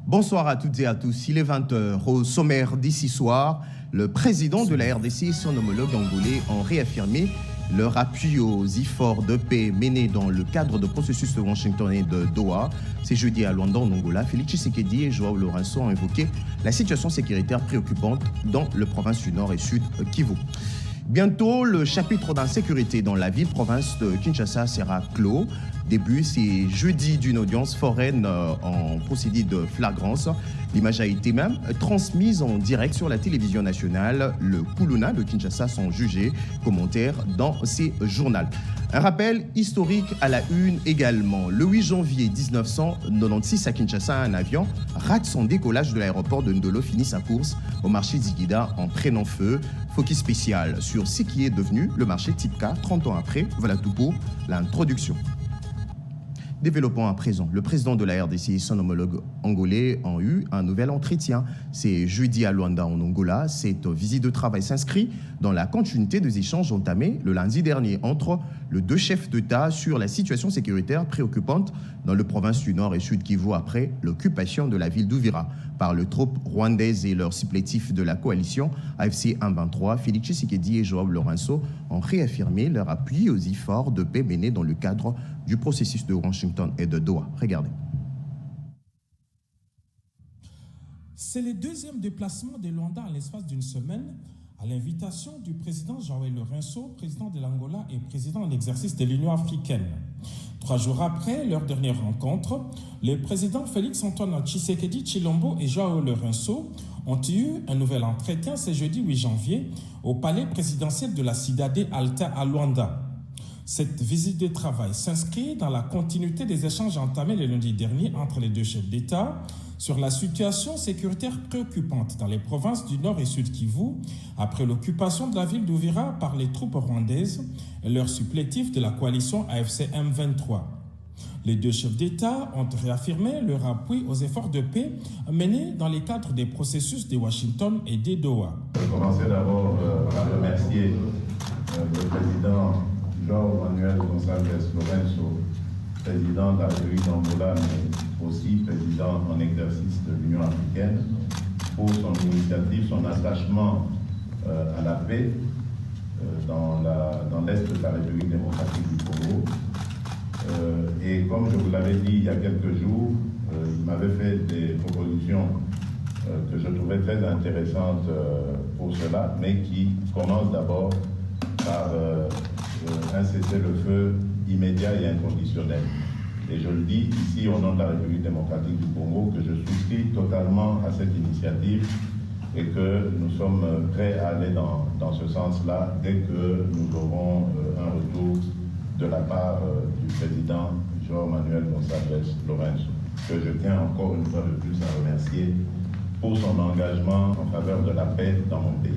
Bonsoir à toutes et à tous. Il est 20h. Au sommaire d'ici soir, le président de la RDC et son homologue angolais ont réaffirmé leur appui aux efforts de paix menés dans le cadre du processus de Washington et de Doha. C'est jeudi à Luanda, en Angola. Félix Tshisekedi et Joao Lourenço ont évoqué la situation sécuritaire préoccupante dans le province du Nord et Sud Kivu. Bientôt, le chapitre d'insécurité dans la ville-province de Kinshasa sera clos. Début, c'est jeudi d'une audience foraine en procédé de flagrance. L'image a été même transmise en direct sur la télévision nationale. Le Kuluna de Kinshasa sont jugés. Commentaires dans ces journaux. Un rappel historique à la une également. Le 8 janvier 1996 à Kinshasa, un avion rate son décollage de l'aéroport de Ndolo, finit sa course au marché d'Iguida en prenant feu. Focus spécial sur ce qui est devenu le marché Tipka 30 ans après. Voilà tout pour l'introduction. Développons à présent. Le président de la RDC et son homologue angolais ont eu un nouvel entretien. C'est jeudi à Luanda, en Angola. Cette visite de travail s'inscrit dans la continuité des échanges entamés le lundi dernier entre les deux chefs d'État sur la situation sécuritaire préoccupante dans le province du Nord et Sud Kivu après l'occupation de la ville d'Uvira par les troupes rwandaises et leurs supplétifs de la coalition AFC 123. Félix Tshisekedi et Joao Lourenço ont réaffirmé leur appui aux efforts de paix menés dans le cadre du processus de Washington et de Doha. Regardez. C'est le deuxième déplacement de Luanda en l'espace d'une semaine à l'invitation du président Joao Lourenço, président de l'Angola et président en exercice de l'Union africaine. 3 jours après leur dernière rencontre, les présidents Félix-Antoine Tshisekedi Tshilombo et Joao Lourenço ont eu un nouvel entretien ce jeudi 8 janvier au palais présidentiel de la Cidade Alta à Luanda. Cette visite de travail s'inscrit dans la continuité des échanges entamés le lundi dernier entre les deux chefs d'État sur la situation sécuritaire préoccupante dans les provinces du Nord et Sud Kivu après l'occupation de la ville d'Uvira par les troupes rwandaises et leurs supplétifs de la coalition AFC M23. Les deux chefs d'État ont réaffirmé leur appui aux efforts de paix menés dans le cadre des processus de Washington et de Doha. Je vais commencer d'abord par remercier le président Joao Manuel Gonçalves Lourenço, président de la République d'Angola, mais aussi président en exercice de l'Union africaine, pour son initiative, son attachement à la paix dans l'Est de la République démocratique du Congo. Et comme je vous l'avais dit il y a quelques jours, il m'avait fait des propositions que je trouvais très intéressantes pour cela, mais qui commencent d'abord par un cessez-le-feu immédiat et inconditionnel. Et je le dis ici au nom de la République démocratique du Congo que je souscris totalement à cette initiative et que nous sommes prêts à aller dans ce sens-là dès que nous aurons un retour de la part du président Joao Manuel Gonçalves Lourenço, que je tiens encore une fois de plus à remercier pour son engagement en faveur de la paix dans mon pays.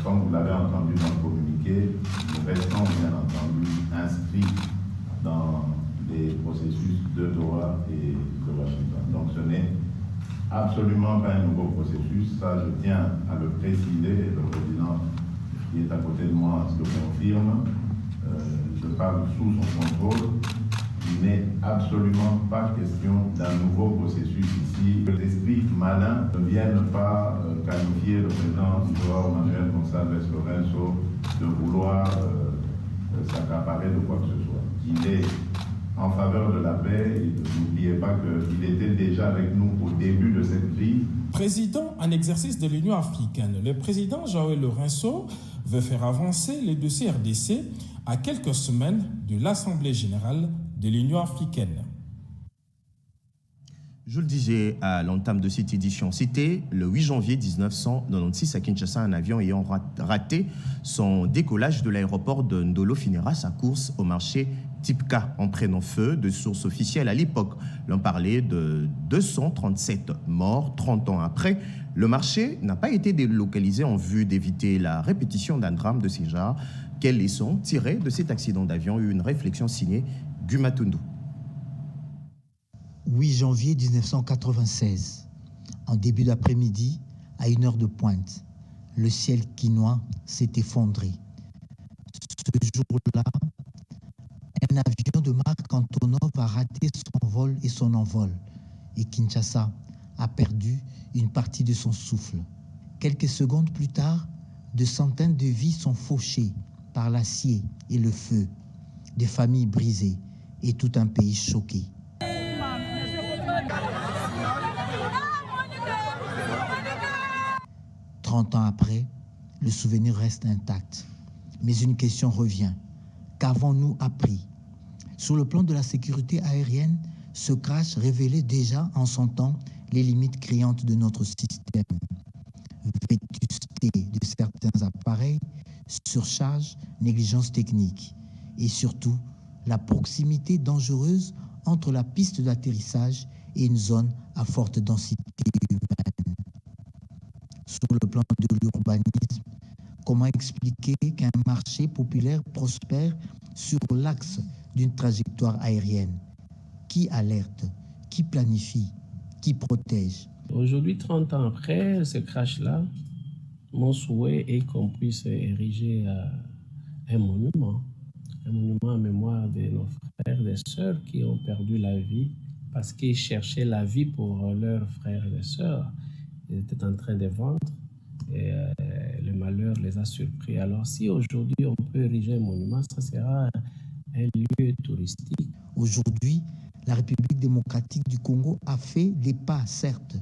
Comme vous l'avez entendu dans le communiqué, nous restons bien entendu inscrits dans les processus de Doha et de Washington. Donc ce n'est absolument pas un nouveau processus, ça je tiens à le préciser, et le président qui est à côté de moi le confirme. Je parle sous son contrôle. Il n'est absolument pas question d'un nouveau processus ici. Que l'esprit malin ne vienne pas qualifier le président Joao Manuel Gonçalves Lourenço de vouloir s'accaparer de quoi que ce soit. Il est en faveur de la paix et n'oubliez pas qu'il était déjà avec nous au début de cette crise. Président en exercice de l'Union africaine, le président Joao Lourenço veut faire avancer les dossiers RDC à quelques semaines de l'Assemblée générale de l'Union africaine. Je le disais à l'entame de cette édition, c'était le 8 janvier 1996 à Kinshasa, un avion ayant raté son décollage de l'aéroport de Ndolo finira sa course au marché Tipka en prenant feu. De sources officielles à l'époque, l'on parlait de 237 morts 30 ans après. Le marché n'a pas été délocalisé en vue d'éviter la répétition d'un drame de ce genre. Quelles leçons tirées de cet accident d'avion? Une réflexion signée Gumatundu. 8 janvier 1996, en début d'après-midi, à 1h de pointe, le ciel quinois s'est effondré. Ce jour-là, un avion de marque Antonov a raté son vol et son envol, et Kinshasa a perdu une partie de son souffle. Quelques secondes plus tard, de centaines de vies sont fauchées par l'acier et le feu, des familles brisées et tout un pays choqué. « 30 ans après, le souvenir reste intact. Mais une question revient. Qu'avons-nous appris? Sur le plan de la sécurité aérienne, ce crash révélait déjà en son temps les limites criantes de notre système. Vétusté de certains appareils, surcharge, négligence technique et surtout la proximité dangereuse entre la piste d'atterrissage et une zone à forte densité humaine. Sur le plan de l'urbanisme, comment expliquer qu'un marché populaire prospère sur l'axe d'une trajectoire aérienne? Qui alerte? Qui planifie? Qui protège? Aujourd'hui, 30 ans après ce crash-là, mon souhait est qu'on puisse ériger un monument en mémoire de nos frères et sœurs qui ont perdu la vie parce qu'ils cherchaient la vie pour leurs frères et sœurs. Ils étaient en train de vendre et le malheur les a surpris. Alors si aujourd'hui on peut ériger un monument, ça sera un lieu touristique. Aujourd'hui, la République démocratique du Congo a fait des pas, certes,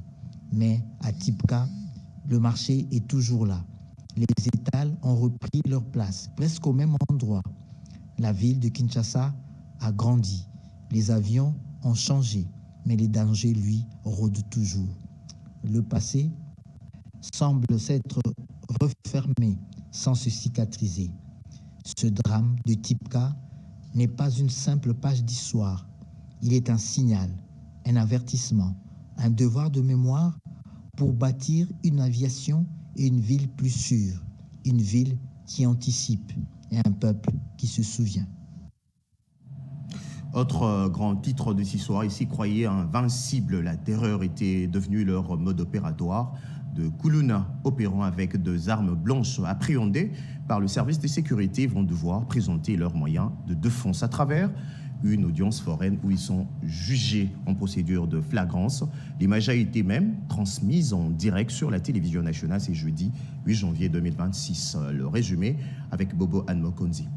mais à Tipka, le marché est toujours là. Les étals ont repris leur place, presque au même endroit. La ville de Kinshasa a grandi. Les avions ont changé, mais les dangers, lui, rôdent toujours. Le passé semble s'être refermé sans se cicatriser. Ce drame de Tipka n'est pas une simple page d'histoire. Il est un signal, un avertissement, un devoir de mémoire pour bâtir une aviation et une ville plus sûre, une ville qui anticipe et un peuple qui se souvient. Autre grand titre de ce soir, ici croyaient invincible, la terreur était devenue leur mode opératoire. De Koulouna opérant avec des armes blanches appréhendées par le service de sécurité vont devoir présenter leurs moyens de défense à travers une audience foraine où ils sont jugés en procédure de flagrance. L'image a été même transmise en direct sur la télévision nationale, c'est jeudi 8 janvier 2026. Le résumé avec Bobo Anmokonzi.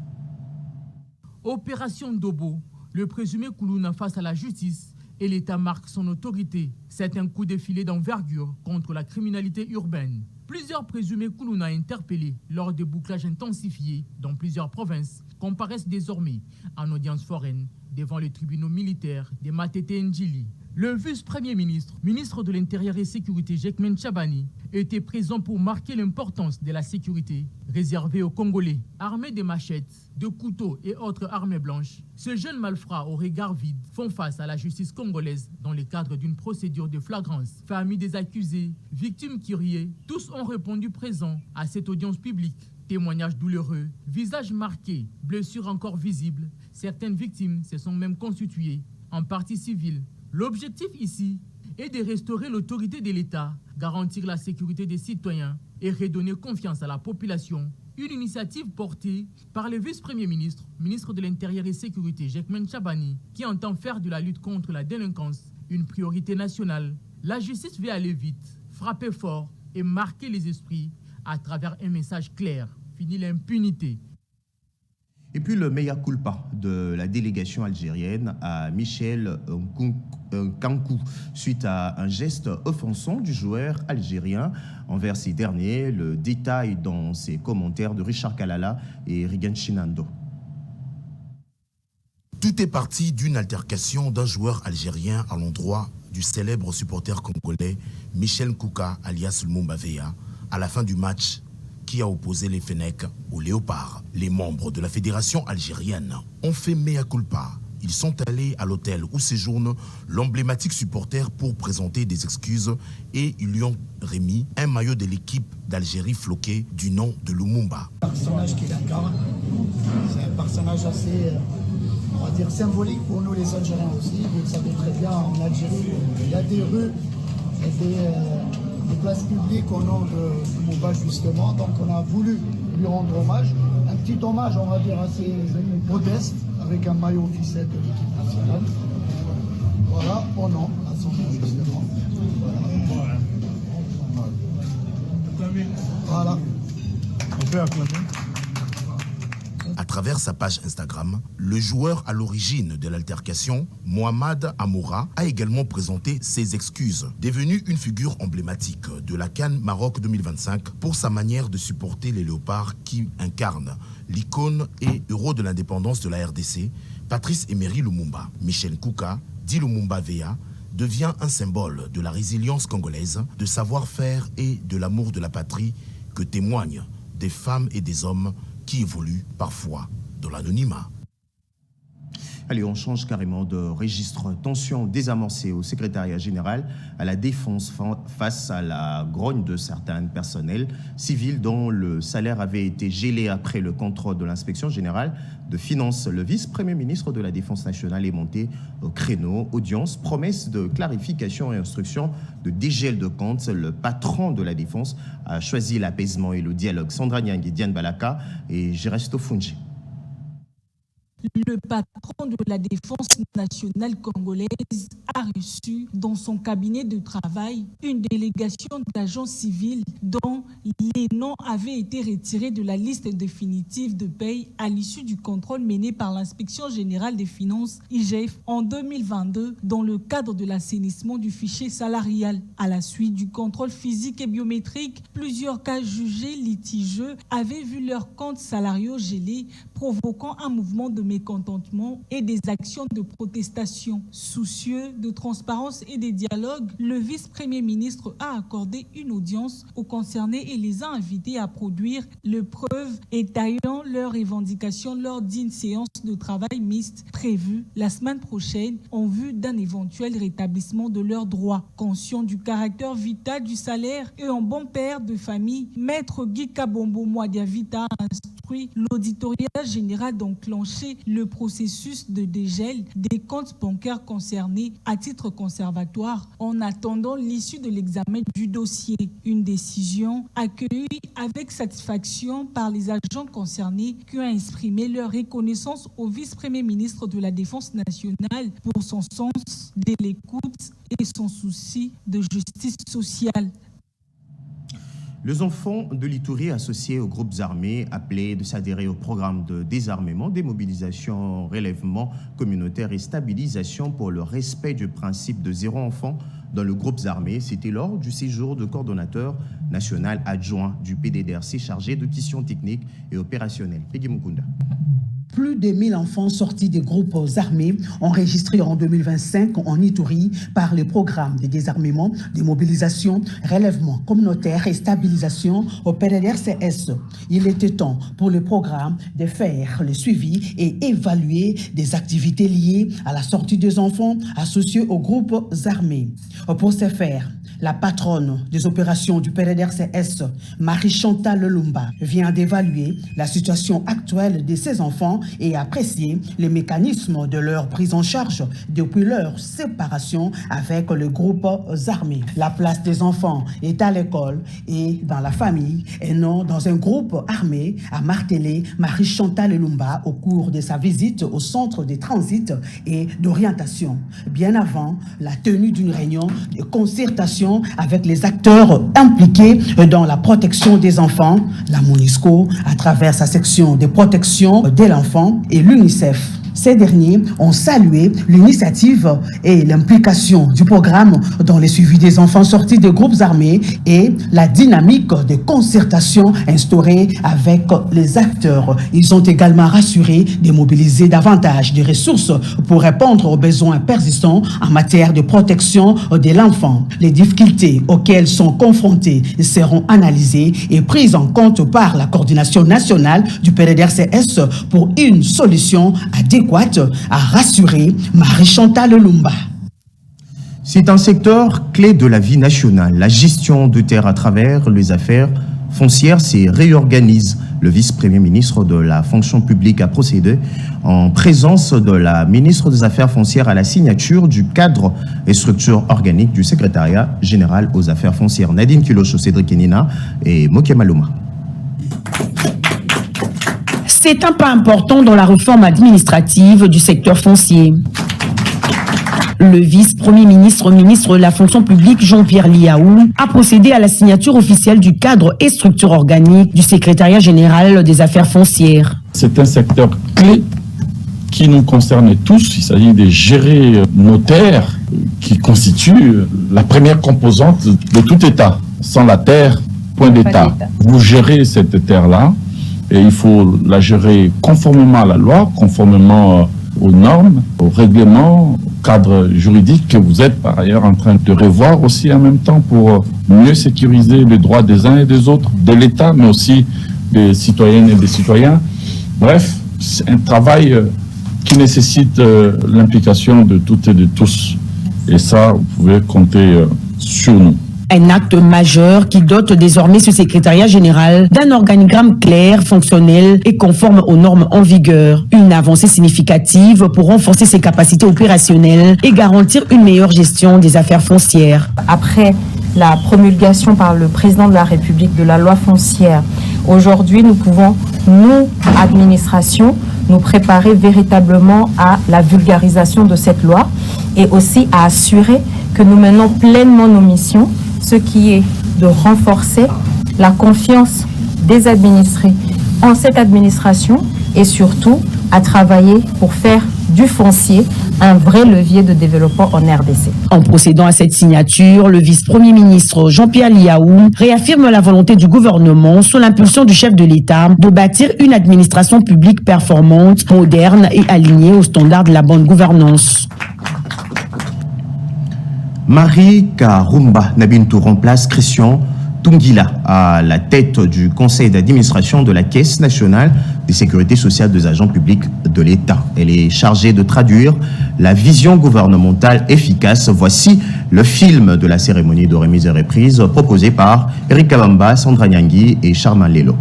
Opération Dobo, le présumé Koulouna face à la justice et l'État marque son autorité. C'est un coup de filet d'envergure contre la criminalité urbaine. Plusieurs présumés Koulouna interpellés lors de bouclages intensifiés dans plusieurs provinces comparaissent désormais en audience foraine devant les tribunaux militaires de Matete Ndjili. Le vice-premier ministre, ministre de l'Intérieur et Sécurité, Jekmen Tchabani, était présent pour marquer l'importance de la sécurité réservée aux Congolais. Armés de machettes, de couteaux et autres armes blanches, ce jeune malfrat au regard vide font face à la justice congolaise dans le cadre d'une procédure de flagrance. Famille des accusés, victimes qui riaient, tous ont répondu présents à cette audience publique. Témoignages douloureux, visages marqués, blessures encore visibles. Certaines victimes se sont même constituées en partie civile. L'objectif ici est de restaurer l'autorité de l'État, garantir la sécurité des citoyens et redonner confiance à la population. Une initiative portée par le vice-premier ministre, ministre de l'Intérieur et Sécurité, Jekmen Tchabani, qui entend faire de la lutte contre la délinquance une priorité nationale. La justice veut aller vite, frapper fort et marquer les esprits à travers un message clair. Fini l'impunité. Et puis le mea culpa de la délégation algérienne à Michel Nkankou suite à un geste offensant du joueur algérien envers ces derniers. Le détail dans ses commentaires de Richard Kalala et Rigan Chinando. Tout est parti d'une altercation d'un joueur algérien à l'endroit du célèbre supporter congolais Michel Nkouka alias Lumumba Veya à la fin du match qui a opposé les Fennecs aux Léopards. Les membres de la fédération algérienne ont fait mea culpa. Ils sont allés à l'hôtel où séjourne l'emblématique supporter pour présenter des excuses et ils lui ont remis un maillot de l'équipe d'Algérie floqué du nom de Lumumba. Le personnage qu'il incarne, c'est un personnage assez, on va dire, symbolique pour nous les Algériens aussi. Vous le savez très bien, en Algérie, il y a des rues et des places publiques au nom de Lumumba justement, donc on a voulu lui rendre hommage, un petit hommage on va dire assez modeste, avec un maillot officiel de l'équipe nationale, voilà, au nom, sont différents. Voilà. On peut acclamer. À travers sa page Instagram, le joueur à l'origine de l'altercation, Mohamed Amoura, a également présenté ses excuses, devenu une figure emblématique de la CAN Maroc 2025 pour sa manière de supporter les léopards qui incarnent l'icône et héros de l'indépendance de la RDC, Patrice Emery Lumumba. Michel Kouka, dit Lumumba Veya, devient un symbole de la résilience congolaise, de savoir-faire et de l'amour de la patrie que témoignent des femmes et des hommes qui évoluent parfois dans l'anonymat. Allez, on change carrément de registre. Tension désamorcée au secrétariat général à la défense face à la grogne de certains personnels civils dont le salaire avait été gelé après le contrôle de l'inspection générale de finances. Le vice-premier ministre de la Défense nationale est monté au créneau. Audience, promesse de clarification et instruction de dégel de comptes. Le patron de la Défense a choisi l'apaisement et le dialogue. Sandra Nyang et Diane Balaka et Geresto Fungi. Le patron de la Défense nationale congolaise a reçu dans son cabinet de travail une délégation d'agents civils dont les noms avaient été retirés de la liste définitive de paye à l'issue du contrôle mené par l'Inspection générale des finances, IGF, en 2022 dans le cadre de l'assainissement du fichier salarial. À la suite du contrôle physique et biométrique, plusieurs cas jugés litigieux avaient vu leurs comptes salariaux gelés, provoquant un mouvement de mécontentement et des actions de protestation. Soucieux de transparence et de dialogue, le vice-premier ministre a accordé une audience aux concernés et les a invités à produire les preuves étayant leurs revendications lors d'une séance de travail mixte prévue la semaine prochaine en vue d'un éventuel rétablissement de leurs droits. Conscient du caractère vital du salaire et en bon père de famille, Maître Guy Kabombo Mwadiavita a instruit l'auditoriat général d'enclencher le processus de dégel des comptes bancaires concernés à titre conservatoire en attendant l'issue de l'examen du dossier. Une décision accueillie avec satisfaction par les agents concernés qui ont exprimé leur reconnaissance au vice-premier ministre de la Défense nationale pour son sens de l'écoute et son souci de justice sociale. Les enfants de l'Itourie associés aux groupes armés appelés de s'adhérer au programme de désarmement, démobilisation, relèvement communautaire et stabilisation pour le respect du principe de zéro enfant dans le groupe armé. C'était lors du séjour de coordonnateur national adjoint du PDDRC chargé de questions techniques et opérationnelles. Peggy Mukunda. Plus de 1000 enfants sortis des groupes armés enregistrés en 2025 en Itourie par le programme de désarmement, démobilisation, relèvement communautaire et stabilisation au PDDRCS. Il était temps pour le programme de faire le suivi et évaluer des activités liées à la sortie des enfants associés aux groupes armés. Pour ce faire, la patronne des opérations du PDDRCS, Marie-Chantal Lumumba, vient d'évaluer la situation actuelle de ces enfants et apprécier les mécanismes de leur prise en charge depuis leur séparation avec les groupes armés. La place des enfants est à l'école et dans la famille et non dans un groupe armé, a martelé Marie-Chantal Lumumba au cours de sa visite au centre de transit et d'orientation, bien avant la tenue d'une réunion de concertation avec les acteurs impliqués dans la protection des enfants, la MONUSCO, à travers sa section de protection de l'enfant et l'UNICEF. Ces derniers ont salué l'initiative et l'implication du programme dans le suivi des enfants sortis des groupes armés et la dynamique de concertation instaurée avec les acteurs. Ils ont également rassuré de mobiliser davantage de ressources pour répondre aux besoins persistants en matière de protection de l'enfant. Les difficultés auxquelles sont confrontés seront analysées et prises en compte par la coordination nationale du PDDRCS pour une solution adéquate, a rassuré Marie-Chantal Lumumba. C'est un secteur clé de la vie nationale. La gestion de terre à travers les affaires foncières se réorganise. Le vice-premier ministre de la fonction publique a procédé en présence de la ministre des Affaires foncières à la signature du cadre et structure organique du secrétariat général aux affaires foncières. Nadine Kilocho, Cédric Kenina et Moké Maluma. C'est un pas important dans la réforme administrative du secteur foncier. Le vice-premier ministre de la fonction publique Jean-Pierre Liaou a procédé à la signature officielle du cadre et structure organique du secrétariat général des affaires foncières. C'est un secteur clé qui nous concerne tous. Il s'agit de gérer nos terres qui constituent la première composante de tout État. Sans la terre, point d'État. Vous gérez cette terre-là et il faut la gérer conformément à la loi, conformément aux normes, aux règlements, au cadre juridique que vous êtes par ailleurs en train de revoir aussi en même temps pour mieux sécuriser les droits des uns et des autres, de l'État, mais aussi des citoyennes et des citoyens. Bref, c'est un travail qui nécessite l'implication de toutes et de tous. Et ça, vous pouvez compter sur nous. Un acte majeur qui dote désormais ce secrétariat général d'un organigramme clair, fonctionnel et conforme aux normes en vigueur. Une avancée significative pour renforcer ses capacités opérationnelles et garantir une meilleure gestion des affaires foncières. Après la promulgation par le président de la République de la loi foncière, aujourd'hui nous pouvons, nous, administration, nous préparer véritablement à la vulgarisation de cette loi et aussi à assurer que nous menons pleinement nos missions, ce qui est de renforcer la confiance des administrés en cette administration et surtout à travailler pour faire du foncier un vrai levier de développement en RDC. En procédant à cette signature, le vice-premier ministre Jean-Pierre Liaou réaffirme la volonté du gouvernement, sous l'impulsion du chef de l'État, de bâtir une administration publique performante, moderne et alignée aux standards de la bonne gouvernance. Marie Karumba Nabintou remplace Christian Tungila à la tête du conseil d'administration de la Caisse nationale de sécurité sociale des agents publics de l'État. Elle est chargée de traduire la vision gouvernementale efficace. Voici le film de la cérémonie de remise et reprise proposé par Eric Kabamba, Sandra Nyangui et Charmin Lelo.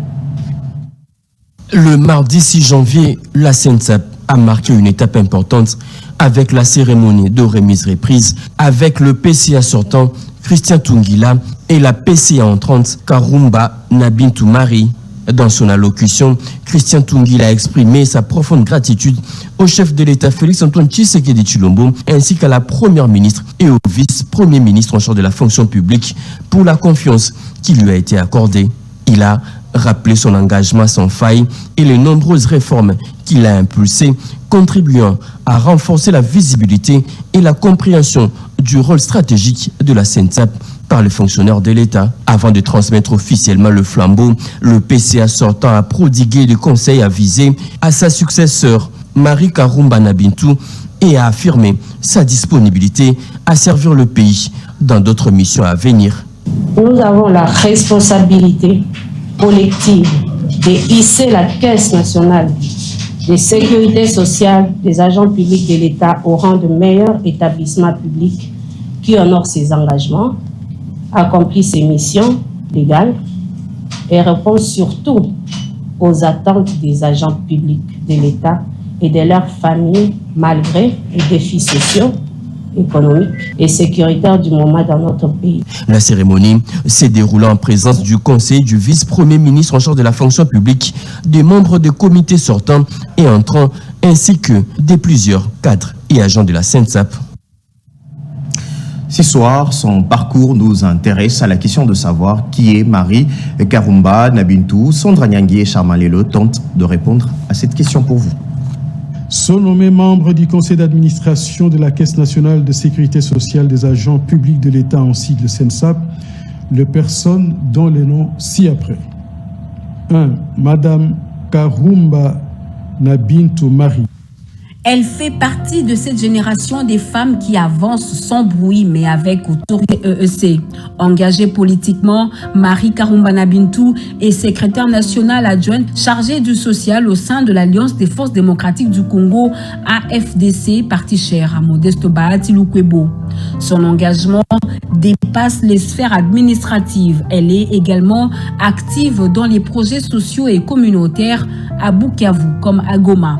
Le mardi 6 janvier, la CENSAP a marqué une étape importante avec la cérémonie de remise-reprise avec le PCA sortant Christian Tungila et la PCA entrante Karumba Nabintou Marie. Dans son allocution, Christian Tungila a exprimé sa profonde gratitude au chef de l'État Félix-Antoine Tshisekedi Tshilombo ainsi qu'à la première ministre et au vice-premier ministre en charge de la fonction publique pour la confiance qui lui a été accordée. Il a rappelé son engagement sans faille et les nombreuses réformes qu'il a impulsées, contribuant à renforcer la visibilité et la compréhension du rôle stratégique de la CENSAP par les fonctionnaires de l'État. Avant de transmettre officiellement le flambeau, le PCA sortant a prodigué des conseils avisés à sa successeur, Marie Karumba Nabintou, et a affirmé sa disponibilité à servir le pays dans d'autres missions à venir. Nous avons la responsabilité collective de hisser la Caisse nationale de sécurité sociale des agents publics de l'État au rang de meilleur établissement public qui honore ses engagements, accomplit ses missions légales et répond surtout aux attentes des agents publics de l'État et de leurs familles malgré les défis sociaux, économique et sécuritaire du moment dans notre pays. La cérémonie s'est déroulée en présence du conseil du vice-premier ministre en charge de la fonction publique, des membres des comités sortants et entrants, ainsi que de plusieurs cadres et agents de la CENSAP. Ce soir, son parcours nous intéresse à la question de savoir qui est Marie Karumba Nabintou. Sandra Nyangui et Charmin Lelo tentent de répondre à cette question pour vous. Sont nommés membres du conseil d'administration de la Caisse nationale de sécurité sociale des agents publics de l'État, en sigle CENSAP, les personnes dont les noms ci-après. 1. Madame Karumba Nabintou Marie. Elle fait partie de cette génération des femmes qui avancent sans bruit mais avec autorité EEC. Engagée politiquement, Marie Karumba Nabintou est secrétaire nationale adjointe chargée du social au sein de l'Alliance des forces démocratiques du Congo, AFDC, parti cher à Modeste Bahati Lukwebo. Son engagement dépasse les sphères administratives. Elle est également active dans les projets sociaux et communautaires à Bukavu comme à Goma.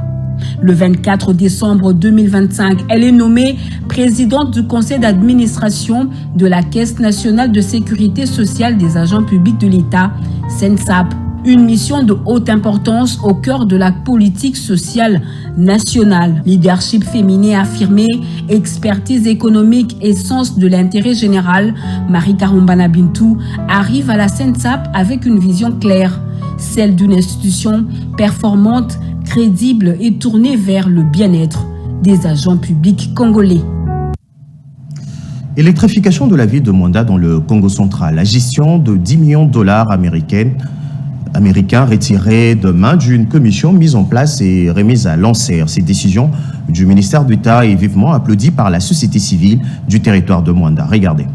Le 24 décembre 2025, elle est nommée présidente du conseil d'administration de la Caisse nationale de sécurité sociale des agents publics de l'État, CENSAP. Une mission de haute importance au cœur de la politique sociale nationale. Leadership féminin affirmé, expertise économique et sens de l'intérêt général, Marie Karumbana Bintou arrive à la SENSAP avec une vision claire, celle d'une institution performante, crédible et tournée vers le bien-être des agents publics congolais. Électrification de la ville de Mwanda dans le Congo central. La gestion de 10 millions de dollars américains retirés de main d'une commission mise en place et remise à l'ANSER. Cette décision du ministère d'État est vivement applaudie par la société civile du territoire de Mwanda. Regardez.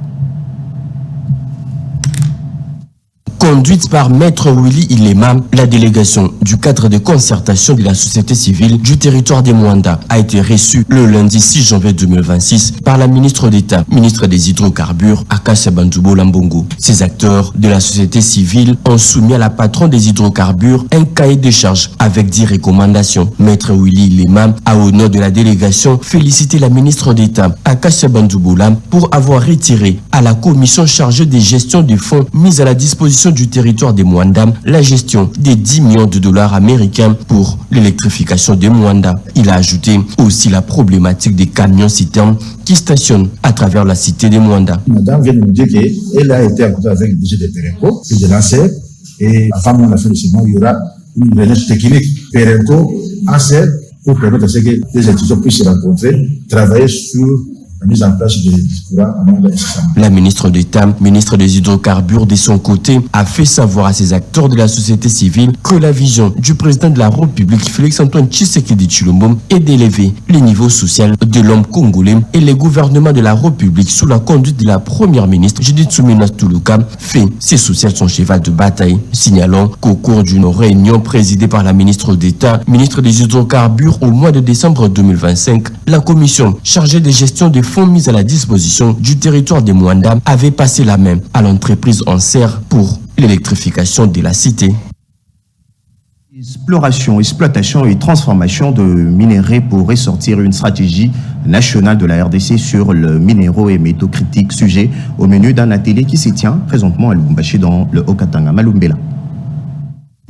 Conduite par Maître Willy Ilema, la délégation du cadre de concertation de la société civile du territoire de Mwanda a été reçue le lundi 6 janvier 2026 par la ministre d'État, ministre des Hydrocarbures, Akasia Bandoubo Lambongo. Ces acteurs de la société civile ont soumis à la patronne des hydrocarbures un cahier de charges avec 10 recommandations. Maître Willy Ilema a, au nom de la délégation, félicité la ministre d'État, Akasia Bandoubo pour avoir retiré à la commission chargée des gestions des fonds mis à la disposition du territoire de Mwanda la gestion des 10 millions de dollars américains pour l'électrification de Mwanda. Il a ajouté aussi la problématique des camions citernes qui stationnent à travers la cité de Mwanda. Madame vient de nous dire qu'elle a été en contact avec le DG de Perenco, puis de l'ANSER, et avant mon affaire de ce il y aura une réunion technique Perenco, ANSER, pour permettre à ce que les étudiants puissent se rencontrer, travailler sur la mise en place du courant en monde. La ministre d'État, ministre des Hydrocarbures, de son côté, a fait savoir à ses acteurs de la société civile que la vision du président de la République, Félix-Antoine Tshisekedi Tshilombo, est d'élever le niveau social de l'homme congolais et le gouvernement de la République, sous la conduite de la première ministre Judith Suminwa Tuluka, fait ses social son cheval de bataille. Signalons qu'au cours d'une réunion présidée par la ministre d'État, ministre des Hydrocarbures, au mois de décembre 2025, la commission chargée de gestion des fonds mis à la disposition du territoire de Mwanda avait passé la main à l'entreprise ANSER pour l'électrification de la cité. Exploitation et transformation de minerais pour ressortir une stratégie nationale de la RDC sur le minéraux et métaux critiques, sujet au menu d'un atelier qui se tient présentement à Lubumbashi dans le Haut-Katanga. Malumbela.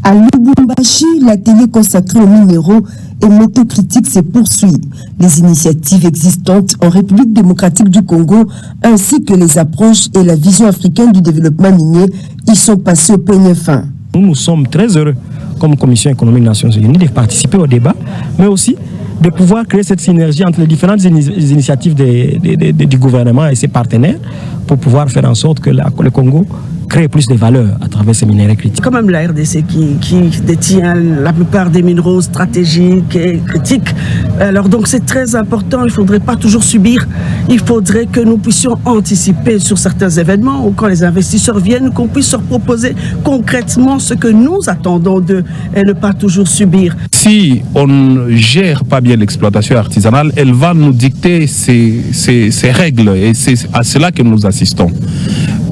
À Lubumbashi, l'atelier consacré aux minéraux et métaux critiques se poursuit. Les initiatives existantes en République démocratique du Congo, ainsi que les approches et la vision africaine du développement minier, y sont passées au peigne fin. Nous sommes très heureux, comme Commission économique des Nations Unies, de participer au débat, mais aussi de pouvoir créer cette synergie entre les différentes initiatives du gouvernement et ses partenaires pour pouvoir faire en sorte que le Congo crée plus de valeur à travers ces minéraux critiques. Quand même la RDC qui détient la plupart des minéraux stratégiques et critiques. Alors donc c'est très important, il ne faudrait pas toujours subir, il faudrait que nous puissions anticiper sur certains événements ou quand les investisseurs viennent, qu'on puisse leur proposer concrètement ce que nous attendons d'eux et ne pas toujours subir. Si on ne gère pas bien l'exploitation artisanale, elle va nous dicter ses règles et c'est à cela que nous assistons.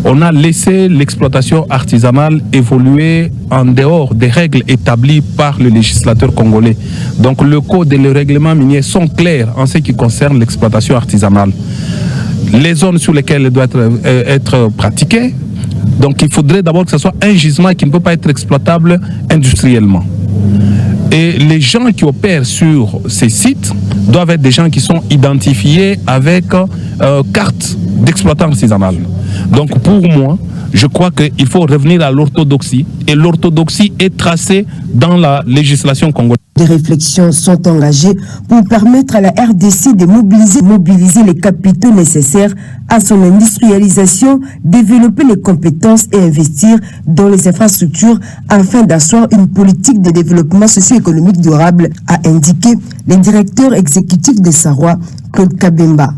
On a laissé l'exploitation artisanale évoluer en dehors des règles établies par le législateur congolais. Donc le code et le règlement minier sont clairs en ce qui concerne l'exploitation artisanale. Les zones sur lesquelles elle doit être pratiquée, donc il faudrait d'abord que ce soit un gisement qui ne peut pas être exploitable industriellement. Et les gens qui opèrent sur ces sites doivent être des gens qui sont identifiés avec carte d'exploitant artisanal. Donc pour moi, je crois qu'il faut revenir à l'orthodoxie. Et l'orthodoxie est tracée dans la législation congolaise. Des réflexions sont engagées pour permettre à la RDC de mobiliser les capitaux nécessaires à son industrialisation, développer les compétences et investir dans les infrastructures afin d'asseoir une politique de développement socio-économique durable, a indiqué le directeur exécutif de Sarwa, Claude Kabemba.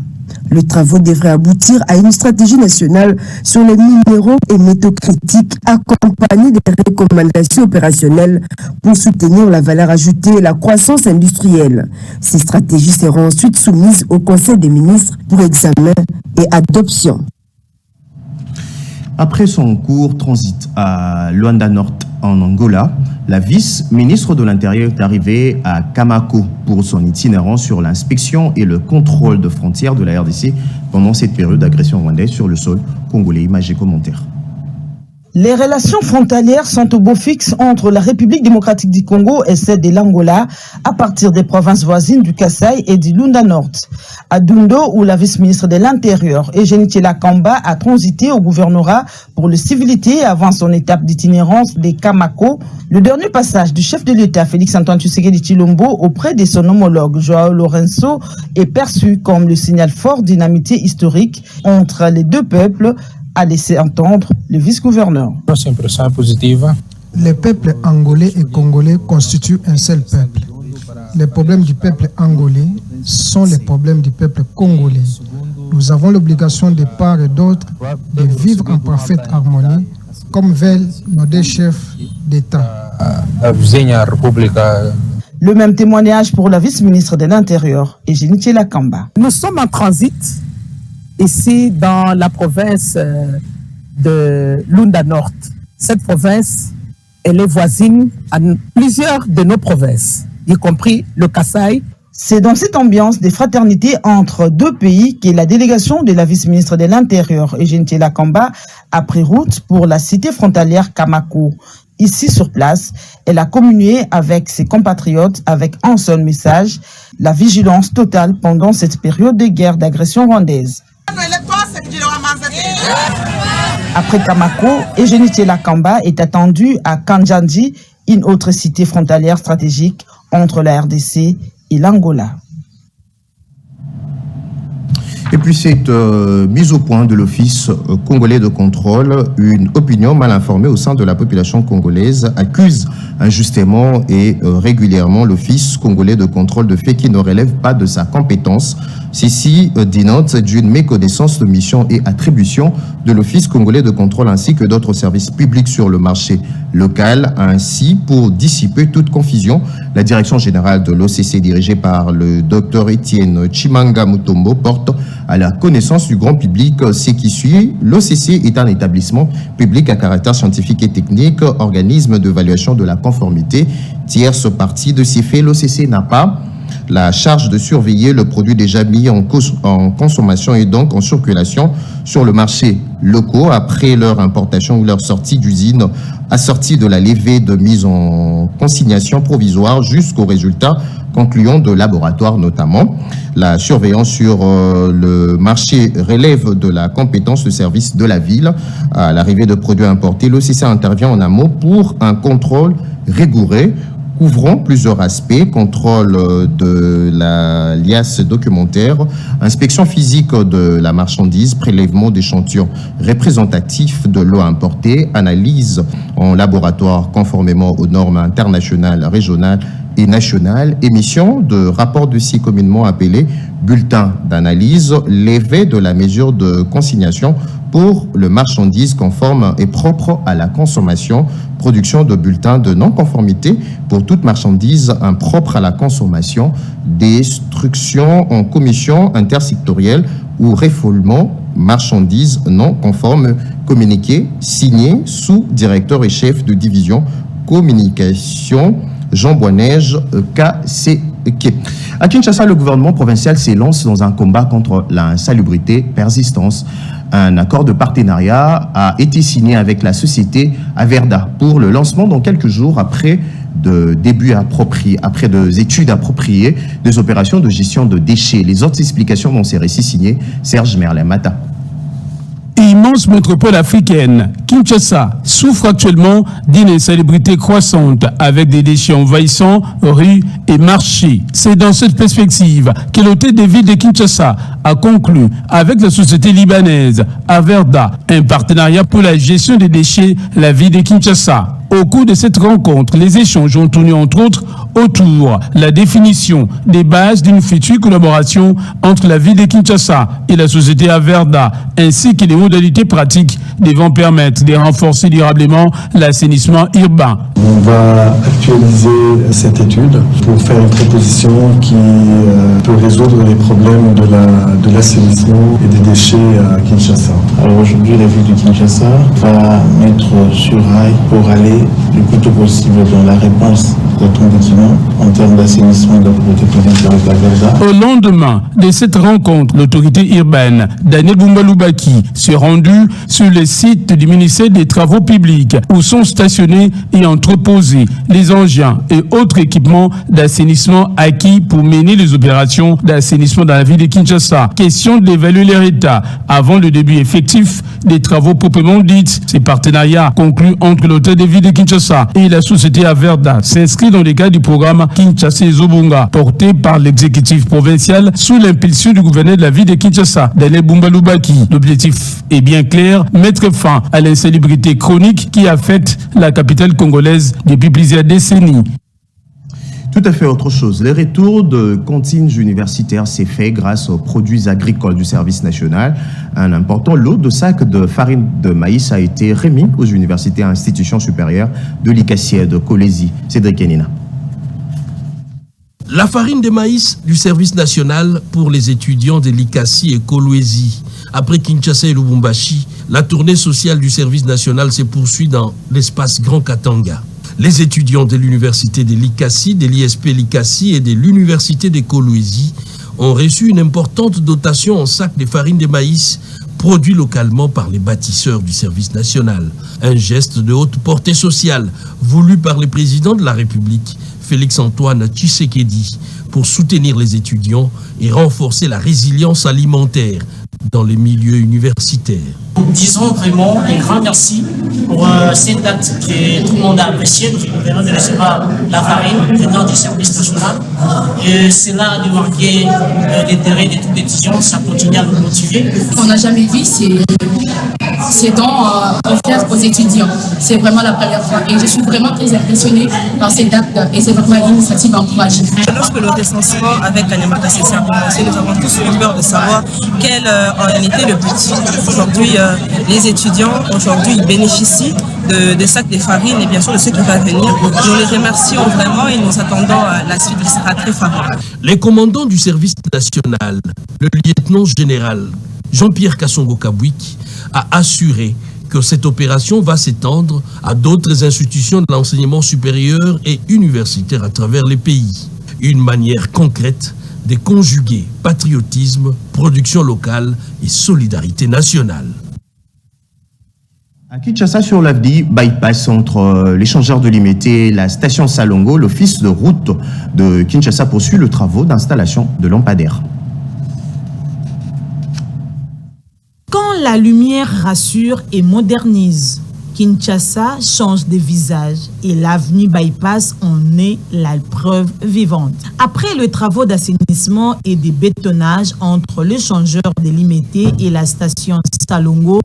Le travail devrait aboutir à une stratégie nationale sur les minéraux et métaux critiques accompagnée des recommandations opérationnelles pour soutenir la valeur ajoutée et la croissance industrielle. Ces stratégies seront ensuite soumises au Conseil des ministres pour examen et adoption. Après son court transit à Luanda Nord en Angola, la vice-ministre de l'Intérieur est arrivée à Kamako pour son itinérance sur l'inspection et le contrôle de frontières de la RDC pendant cette période d'agression rwandaise sur le sol congolais. Images et commentaires. Les relations frontalières sont au beau fixe entre la République démocratique du Congo et celle de l'Angola à partir des provinces voisines du Kasaï et du Lunda Nord. À Dundo, où la vice-ministre de l'Intérieur, Eugénie Kamba, a transité au gouvernorat pour le civilité avant son étape d'itinérance des Kamako, le dernier passage du chef de l'État, Félix-Antoine Tshisekedi Tshilombo, auprès de son homologue, Joao Lourenço, est perçu comme le signal fort d'une amitié historique entre les deux peuples, a laissé entendre le vice-gouverneur. C'est une impression positive. Les peuples angolais et congolais constituent un seul peuple. Les problèmes du peuple angolais sont les problèmes du peuple congolais. Nous avons l'obligation de part et d'autre de vivre en parfaite harmonie, comme veulent nos deux chefs d'État. Le même témoignage pour la vice-ministre de l'Intérieur, Eugénie Kamba. Nous sommes en transit ici dans la province de Lunda Nord. Cette province, elle est voisine à plusieurs de nos provinces, y compris le Kasaï. C'est dans cette ambiance de fraternité entre deux pays que la délégation de la vice-ministre de l'Intérieur, Eugénie Kamba, a pris route pour la cité frontalière Kamako. Ici sur place, elle a communié avec ses compatriotes avec un seul message, la vigilance totale pendant cette période de guerre d'agression rwandaise. Après Kamako, Eugénie Kamba est attendue à Kanjanji, une autre cité frontalière stratégique entre la RDC et l'Angola. Et puis cette mise au point de l'Office congolais de contrôle, une opinion mal informée au sein de la population congolaise accuse injustement et régulièrement l'Office congolais de contrôle de faits qui ne relèvent pas de sa compétence. Ceci dénote d'une méconnaissance de mission et attribution de l'Office congolais de contrôle ainsi que d'autres services publics sur le marché local. Ainsi, pour dissiper toute confusion, la direction générale de l'OCC dirigée par le Dr Étienne Chimanga Mutombo porte à la connaissance du grand public ce qui suit. L'OCC est un établissement public à caractère scientifique et technique, organisme d'évaluation de la conformité. Tierce partie de ces faits, l'OCC n'a pas la charge de surveiller le produit déjà mis en consommation et donc en circulation sur le marché locaux après leur importation ou leur sortie d'usine, assortie de la levée de mise en consignation provisoire jusqu'au résultat concluant de laboratoire notamment. La surveillance sur le marché relève de la compétence de service de la ville. À l'arrivée de produits importés, l'OCC intervient en amont pour un contrôle rigoureux couvrant plusieurs aspects: contrôle de la liasse documentaire, inspection physique de la marchandise, prélèvement d'échantillons représentatifs de l'eau importée, analyse en laboratoire conformément aux normes internationales, régionales et nationales, émission de rapports de scie communément appelés bulletins d'analyse, levée de la mesure de consignation pour le marchandise conforme et propre à la consommation, production de bulletins de non-conformité pour toute marchandise impropre à la consommation, destruction en commission intersectorielle ou refoulement marchandises non conformes, communiqué signé sous directeur et chef de division communication Jean Boisneige, KCK. À Kinshasa, le gouvernement provincial s'élance dans un combat contre l'insalubrité persistance. Un accord de partenariat a été signé avec la société Averda pour le lancement dans quelques jours après des études appropriées des opérations de gestion de déchets. Les autres explications dans ces récits signés Serge Merlin-Mata. Immense métropole africaine, Kinshasa souffre actuellement d'une insalubrité croissante avec des déchets envahissants, rues et marchés. C'est dans cette perspective que l'hôtel de ville de Kinshasa a conclu avec la société libanaise Averda un partenariat pour la gestion des déchets, la ville de Kinshasa. Au cours de cette rencontre, les échanges ont tourné entre autres autour de la définition des bases d'une future collaboration entre la ville de Kinshasa et la société Averda, ainsi que les modalités pratiques devant permettre de renforcer durablement l'assainissement urbain. On va actualiser cette étude pour faire une proposition qui peut résoudre les problèmes de l'assainissement et des déchets à Kinshasa. Alors aujourd'hui, la ville de Kinshasa va mettre sur rail pour aller le plus tôt possible dans la réponse d'Atombikima en termes d'assainissement de la propriété privée avec la Verda. Au lendemain de cette rencontre, l'autorité urbaine Daniel Bumba-Lubaki s'est rendue sur le site du ministère des Travaux publics où sont stationnés et entreposés les engins et autres équipements d'assainissement acquis pour mener les opérations d'assainissement dans la ville de Kinshasa. Question d'évaluer leur état avant le début effectif des travaux proprement dits. Ces partenariats conclus entre l'hôtel de ville de Kinshasa et la société Averda s'inscrivent dans le cadre du programme Kinshasa et Zobunga, porté par l'exécutif provincial sous l'impulsion du gouverneur de la ville de Kinshasa, Daniel Bumba-Lubaki. L'objectif est bien clair, mettre fin à l'insalubrité chronique qui affecte la capitale congolaise depuis plusieurs décennies. Tout à fait autre chose. Le retour de cantines universitaires s'est fait grâce aux produits agricoles du service national. Un important lot de sacs de farine de maïs a été remis aux universités et institutions supérieures de l'ICASI et de Kolwezi. Cédric Enina. La farine de maïs du service national pour les étudiants de l'ICASI et Kolwezi. Après Kinshasa et Lubumbashi, la tournée sociale du service national se poursuit dans l'espace Grand Katanga. Les étudiants de l'université de l'ICASI, de l'ISP l'ICASI et de l'université de Kolwezi ont reçu une importante dotation en sacs de farine de maïs produits localement par les bâtisseurs du service national. Un geste de haute portée sociale voulu par le président de la République, Félix-Antoine Tshisekedi, pour soutenir les étudiants et renforcer la résilience alimentaire dans les milieux universitaires. Disons vraiment un grand merci pour cette date que tout le monde a appréciée. Nous venons de recevoir la farine venant du service national. Et cela a démarqué l'intérêt de tout étudiant, ça continue à nous motiver. On n'a jamais vu ces dons offerts aux étudiants. C'est vraiment la première fois. Et je suis vraiment très impressionnée par cette date et c'est vraiment une initiative encourageante. Lorsque le recensement avec l'animal d'association a commencé, nous avons tous eu peur de savoir quel en était le but. Aujourd'hui, les étudiants, aujourd'hui, ils bénéficient de sacs de farine et bien sûr de ce qui va venir. Nous les remercions vraiment et nous attendons la suite qui sera très favorable. Les commandants du service national, le lieutenant général Jean-Pierre Kassongo-Kabwik, a assuré que cette opération va s'étendre à d'autres institutions de l'enseignement supérieur et universitaire à travers les pays. Une manière concrète de conjuguer patriotisme, production locale et solidarité nationale. À Kinshasa, sur l'Avdi, bypass entre l'échangeur de Limité et la station Salongo, l'office de route de Kinshasa poursuit le travaux d'installation de lampadaires. Quand la lumière rassure et modernise, Kinshasa change de visage et l'avenue Bypass en est la preuve vivante. Après les travaux d'assainissement et de bétonnage entre l'échangeur de Limité et la station Salongo,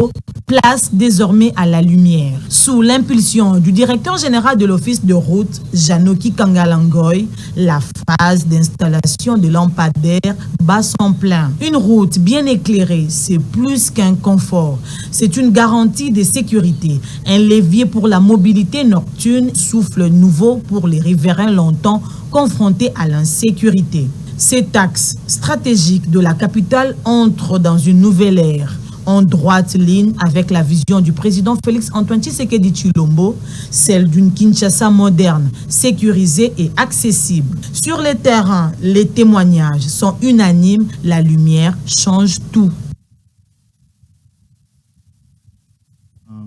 place désormais à la lumière. Sous l'impulsion du directeur général de l'office de route, Janoki Kangalangoy, la phase d'installation de lampadaires bat son plein. Une route bien éclairée, c'est plus qu'un confort. C'est une garantie de sécurité. Un levier pour la mobilité nocturne, souffle nouveau pour les riverains longtemps confrontés à l'insécurité. Cet axe stratégique de la capitale entre dans une nouvelle ère, en droite ligne avec la vision du président Félix-Antoine Tshisekedi Tshilombo, celle d'une Kinshasa moderne, sécurisée et accessible. Sur le terrain, les témoignages sont unanimes, la lumière change tout.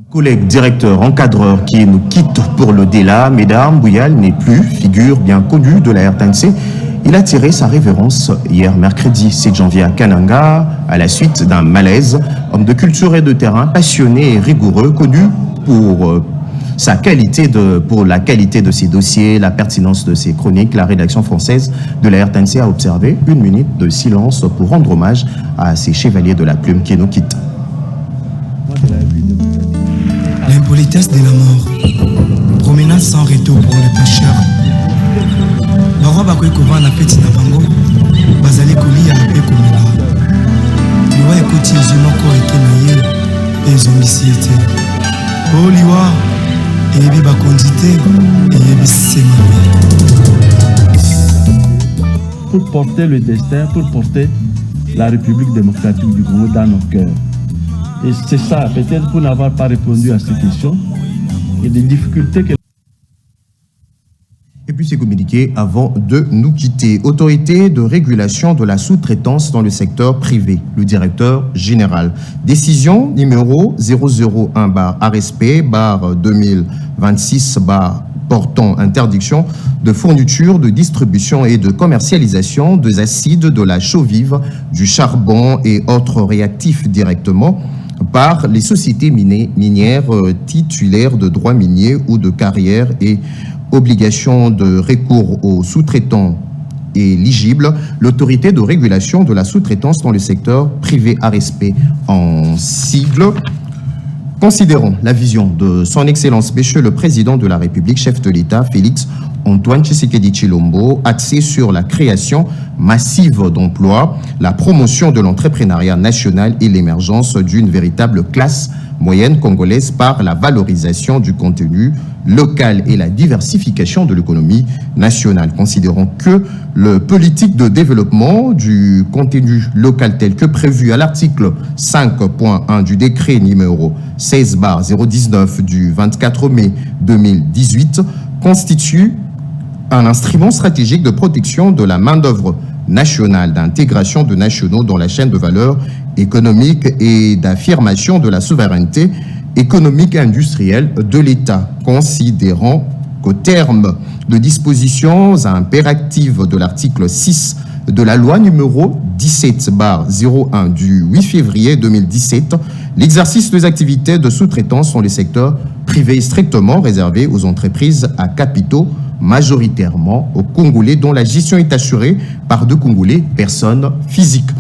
Collègue, directeur, encadreur qui nous quitte pour le delà, Mesdames Bouyal n'est plus figure bien connue de la RTNC. Il a tiré sa révérence hier mercredi 7 janvier à Kananga à la suite d'un malaise. Homme de culture et de terrain, passionné et rigoureux, connu pour pour la qualité de ses dossiers, la pertinence de ses chroniques. La rédaction française de la RTNC a observé 1 minute de silence pour rendre hommage à ces chevaliers de la plume qui nous quittent. L'impolitesse de la mort, promenade sans retour pour les pécheurs. Barwa bakoy kova na peti na bango, bazali kolia pe komela. Liwa ekoti ezuma ko ete na ye, ezongisi ete. O liwa, eyebi bakondi te, eyebi sema. Pour porter le destin, pour porter la République démocratique du Congo dans nos cœurs. Et c'est ça, peut-être pour n'avoir pas répondu à ces questions et des difficultés que Et puis c'est communiqué avant de nous quitter. Autorité de régulation de la sous-traitance dans le secteur privé. Le directeur général. Décision numéro 001/RSP/2026/ portant interdiction de fourniture, de distribution et de commercialisation des acides, de la chaux-vive, du charbon et autres réactifs directement par les sociétés minières titulaires de droits miniers ou de carrière et obligation de recours aux sous-traitants éligibles. L'autorité de régulation de la sous-traitance dans le secteur privé ARSP en sigle. Considérons la vision de son Excellence Monsieur le Président de la République, chef de l'État, Félix Antoine Tshisekedi Tshilombo, axé sur la création massive d'emplois, la promotion de l'entrepreneuriat national et l'émergence d'une véritable classe moyenne congolaise par la valorisation du contenu local et la diversification de l'économie nationale. Considérons que le politique de développement du contenu local tel que prévu à l'article 5.1 du décret numéro 16/019 du 24 mai 2018 constitue un instrument stratégique de protection de la main-d'œuvre nationale, d'intégration de nationaux dans la chaîne de valeur économique et d'affirmation de la souveraineté économique et industrielle de l'État, considérant qu'au terme de dispositions impératives de l'article 6 de la loi numéro 17/01 du 8 février 2017, l'exercice des activités de sous-traitance dans les secteurs privés est strictement réservé aux entreprises à capitaux majoritairement aux Congolais dont la gestion est assurée par 2 Congolais, personnes physiques.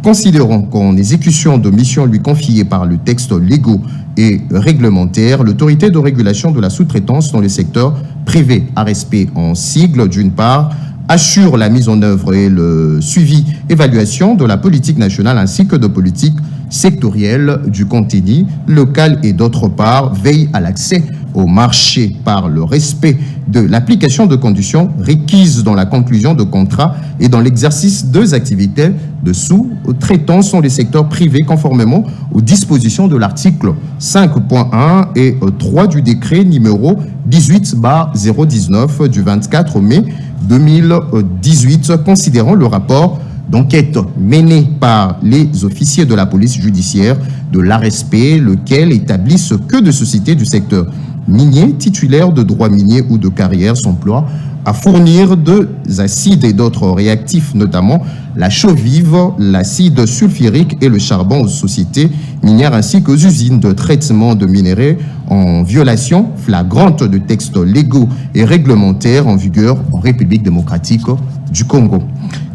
Considérons qu'en exécution de missions lui confiées par le texte légaux et réglementaire, l'autorité de régulation de la sous-traitance dans le secteur privé, ARSP en sigle, d'une part, assure la mise en œuvre et le suivi, évaluation de la politique nationale ainsi que de politique sectorielle du contenu local et d'autre part, veille à l'accès au marché par le respect de l'application de conditions requises dans la conclusion de contrats et dans l'exercice des activités de sous-traitance dans les secteurs privés conformément aux dispositions de l'article 5.1 et 3 du décret numéro 18/019 du 24 mai 2018, considérant le rapport d'enquête mené par les officiers de la police judiciaire de l'ARSP, lequel établit ce que de sociétés du secteur minier titulaires de droits miniers ou de carrière s'emploient à fournir des acides et d'autres réactifs, notamment la chaux-vive, l'acide sulfurique et le charbon aux sociétés minières ainsi qu'aux usines de traitement de minéraux en violation flagrante de textes légaux et réglementaires en vigueur en République démocratique du Congo.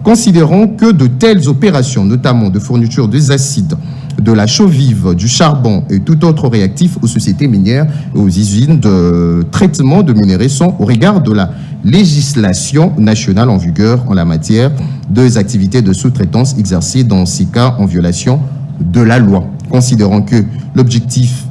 Considérons que de telles opérations, notamment de fourniture des acides, de la chaux-vive, du charbon et tout autre réactif aux sociétés minières et aux usines de traitement de minéraux sont au regard de la législation nationale en vigueur en la matière des activités de sous-traitance exercées dans ces cas en violation de la loi. Considérant que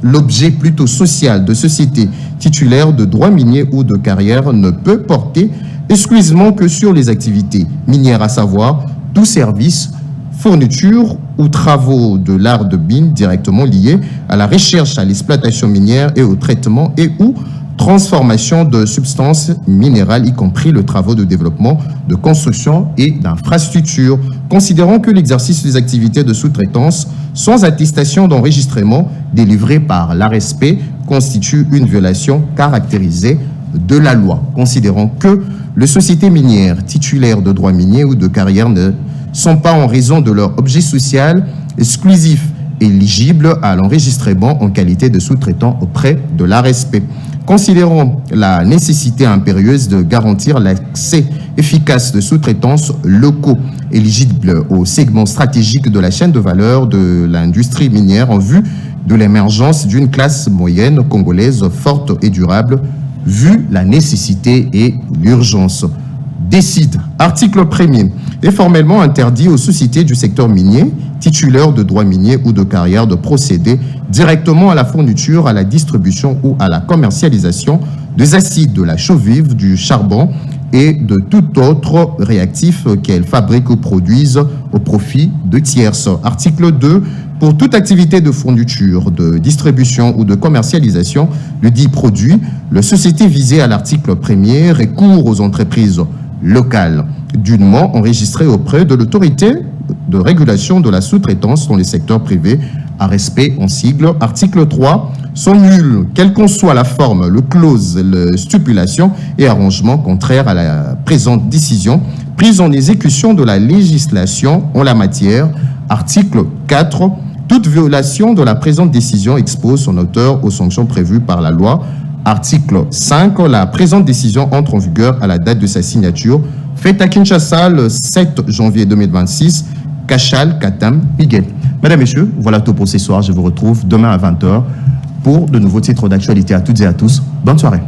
l'objet plutôt social de sociétés titulaires de droits miniers ou de carrière ne peut porter exclusivement que sur les activités minières, à savoir tout service, fourniture ou travaux de l'art de mine directement liés à la recherche, à l'exploitation minière et au traitement et ou transformation de substances minérales, y compris le travaux de développement, de construction et d'infrastructures. Considérant que l'exercice des activités de sous-traitance sans attestation d'enregistrement délivrée par l'ARSP constitue une violation caractérisée de la loi. Considérant que les sociétés minières titulaires de droits miniers ou de carrière ne sont pas, en raison de leur objet social exclusif, éligibles à l'enregistrement en qualité de sous-traitant auprès de l'ARSP. Considérons la nécessité impérieuse de garantir l'accès efficace de sous-traitants locaux éligibles au segment stratégique de la chaîne de valeur de l'industrie minière en vue de l'émergence d'une classe moyenne congolaise forte et durable, vu la nécessité et l'urgence. Décide, article 1er, est formellement interdit aux sociétés du secteur minier, titulaires de droits miniers ou de carrière, de procéder directement à la fourniture, à la distribution ou à la commercialisation des acides, de la chaux-vive, du charbon et de tout autre réactif qu'elles fabriquent ou produisent au profit de tierces. Article 2, Pour toute activité de fourniture, de distribution ou de commercialisation de dits produits, la société visée à l'article 1er recourt aux entreprises locales dûment enregistrées auprès de l'autorité de régulation de la sous-traitance dans les secteurs privés à respect en sigle. Article 3, sont nuls, quelle qu'en soit la forme, le clause, la stipulation et arrangement contraire à la présente décision prise en exécution de la législation en la matière. Article 4, toute violation de la présente décision expose son auteur aux sanctions prévues par la loi. Article 5, la présente décision entre en vigueur à la date de sa signature. Faite à Kinshasa le 7 janvier 2026, Kachal Katam Miguel. Mesdames, Messieurs, voilà tout pour ce soir. Je vous retrouve demain à 20h pour de nouveaux titres d'actualité. À toutes et à tous. Bonne soirée.